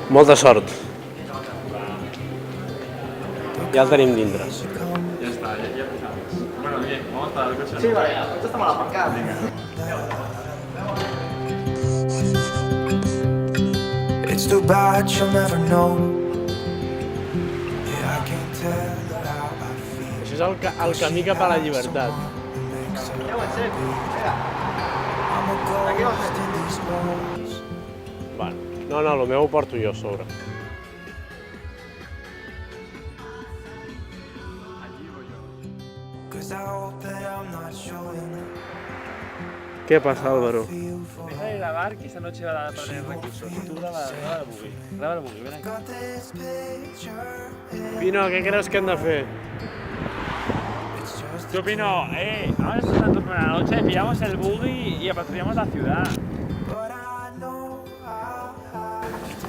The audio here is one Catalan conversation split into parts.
Molta sort. Ja el tenim dintre. Ya está, ya empezamos. Bueno, bien, vamos para el coche. Sí, vale, esto está mal aparcado. It's too bad you'll never know. Yeah, I can't tell how I feel. Això és el camí cap a la llibertat. Ya, en serio, espera. I'm a Aquí va a ghost ser. in these walls. Vale. No, el meu ho porto jo a sobre. Cause I hope that I'm not showing Què passa, Álvaro? Deja de grabar que esta noche va a perder recursos. Tú graba el buggy. Graba el buggy, ven aquí. got this picture. Pino, què creus que hem de fer? It's just Yo opino, vamos a estar tanto por la noche, pillamos el buggy y patrullamos la ciudad. but I know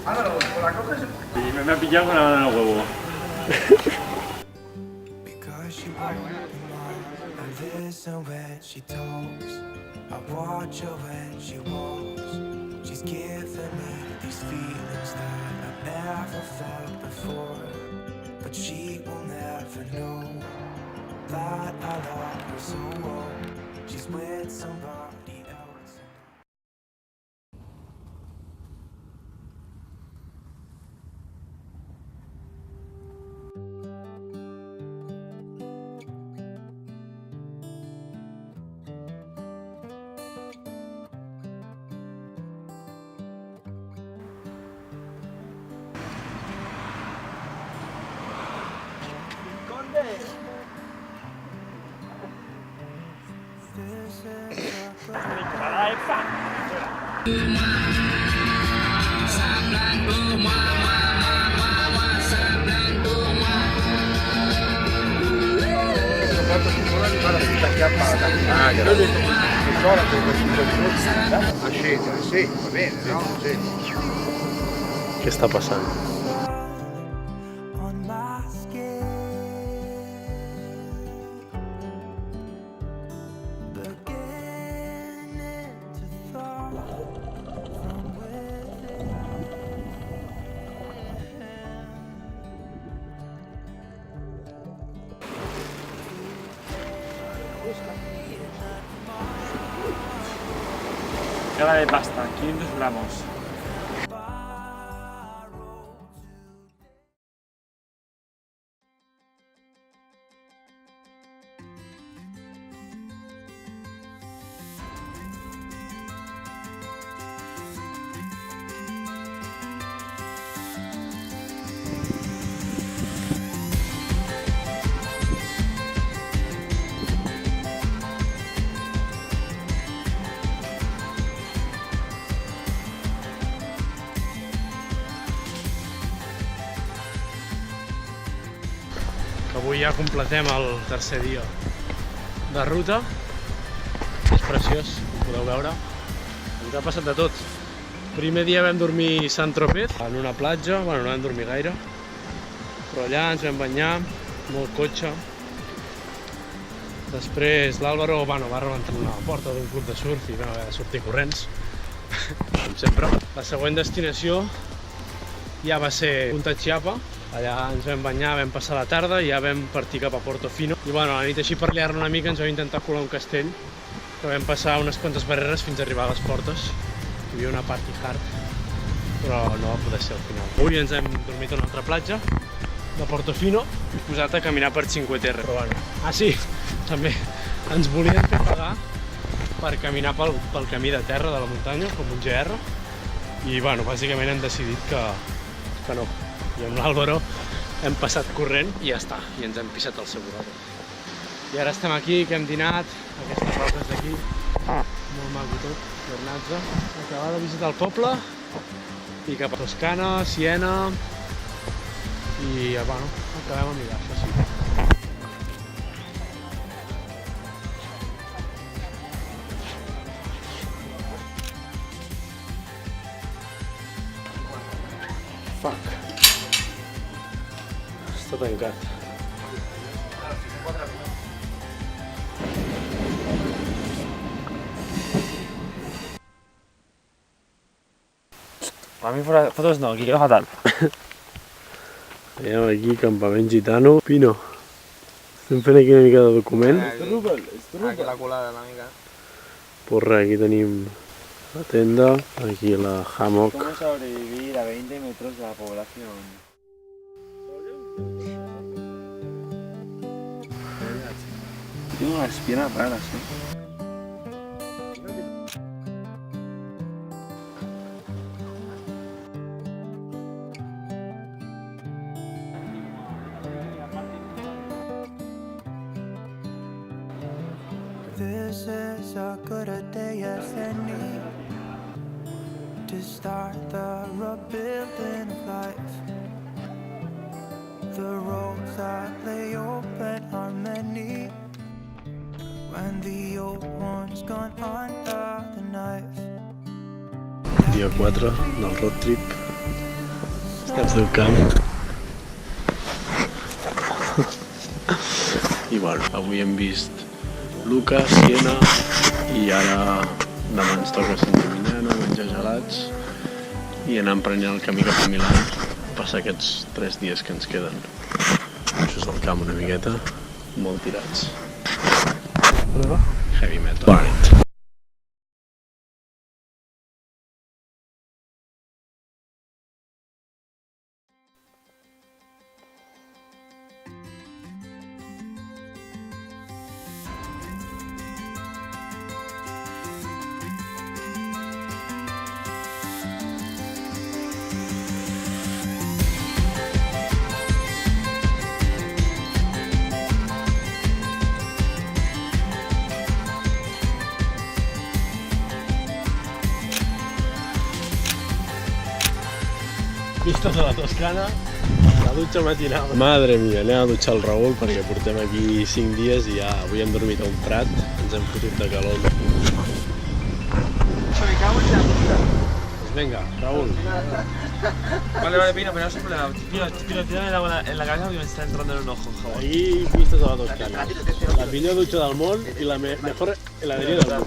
Álvaro, por la coges. Y me ha pillado con la mano en el huevo. because she won't mind. I listen when she talks. I watch her when she walks. She's giving me these feelings that I've never felt before. But she will never know that I love her so well. She's with somebody else. Ah, grazie. A scendere, sì, va bene, no? Sì. Què està passant? On my skin, beginning to thaw from within. Cara de pasta, 500 gramos. Avui ja completem el tercer dia de ruta. És preciós, com podeu veure. Ens ha passat de tot. Primer dia vam dormir a Saint-Tropez, en una platja, bueno, no vam dormir gaire, però allà ens vam banyar, molt cotxe. Després l'Àlvaro va rebentar una porta d'un club de surf i vam haver de sortir corrents, com sempre. La següent destinació ja va ser Punta Chiapa. Allà ens vam banyar, vam passar la tarda i ja vam partir cap a Portofino. I bueno, a la nit així per liar-ne una mica ens vam intentar colar un castell, que vam passar unes quantes barreres fins a arribar a les portes. Hi havia una party hard, però no va poder ser al final. Avui ens hem dormit a una altra platja de Portofino i posat a caminar per Cinque Terre. Però bueno, sí, també ens volien fer pagar per caminar pel camí de terra de la muntanya, com un GR. I bueno, bàsicament hem decidit que no. I amb l'Àlvaro hem passat corrent i ja està, i ens hem pixat el segurador. I ara estem aquí, que hem dinat, aquestes roques d'aquí, molt maco tot, Vernazza. Acabar de visitar el poble i cap a Toscana, Siena i bueno, acabem a mirar, això sí. Fuck. Està tancat. A mi fotos no, aquí queda fatal. Veiem aquí, campament gitano. Pino, estem fent aquí una mica de document. Aquí la colada una mica. Pues res, aquí tenim la tenda, aquí la hammock. ¿Cómo sobrevivir a 20 metros de la población? Tengo unas piernas raras, This is as good a day as any to start the rebuilding of life. The roads that lay open are many when the old one's gone under the knife. Dia 4 del road trip. Estem del camp. I bueno, avui hem vist Lucca, Siena i ara demà ens toca Sant Gimignano, menjar gelats i anar emprenent el camí cap a Milà, passar aquests 3 dies que ens queden. Això és el camp una miqueta, molt tirats. Heavy metal. Bona nit. Vistes a la Toscana, la dutxa matinal. Madre mia, anem a dutxar el Raül perquè portem aquí 5 dies i ja avui hem dormit a un prat, ens hem fotut de calor. Me cago en la puta. Pues venga, Raúl. Vale, Pino, pero no se problema. Pino, tírame el agua en la cabeza porque me está entrando en un ojo, joder. Aquí vistes a la Toscana. La millor dutxa del món i la mejor heladeria del món.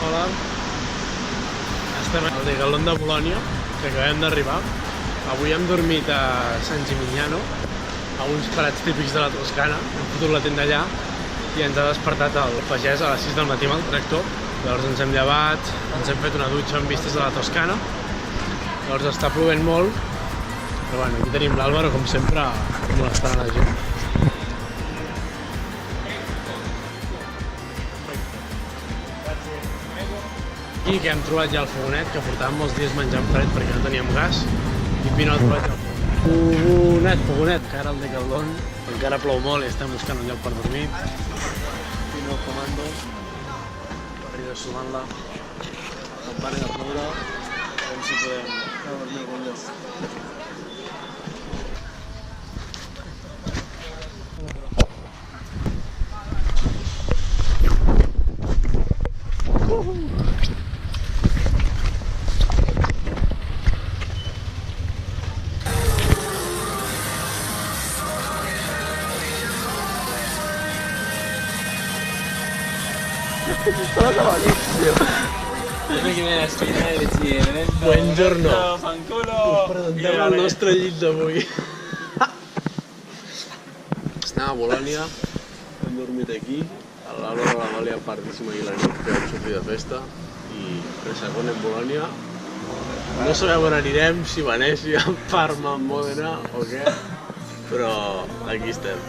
Hola, estem al de Galon de Bolònia, que acabem d'arribar. Avui hem dormit a Sant Gimignano, a uns parats típics de la Toscana. Hem fotut la tenda allà i ens ha despertat el pagès a les 6 del matí amb el tractor. Llavors ens hem llevat, ens hem fet una dutxa amb vistes a la Toscana. Llavors està plovent molt, però bueno, aquí tenim l'Àlvaro, com sempre, molestant a la gent. Aquí que hem trobat ja el fogonet, que portàvem molts dies menjant fred perquè no teníem gas, i Pino ha trobat el fogonet, que ara el de Caldón, encara plou molt i estem buscant un lloc per dormir. Pino al comando, Barrido sumant-la, campana de ploure, a veure si podem dormir algun lloc. Buongiorno. Us presentem el nostre llit d'avui. Estem a Bolònia, hem dormit aquí, a l'Àlvaro la valia partíssima i la nit que vam sortir de festa i presagón en Bolònia. No sabem on anirem, si Venècia, Parma, Mòdena o què, però aquí estem.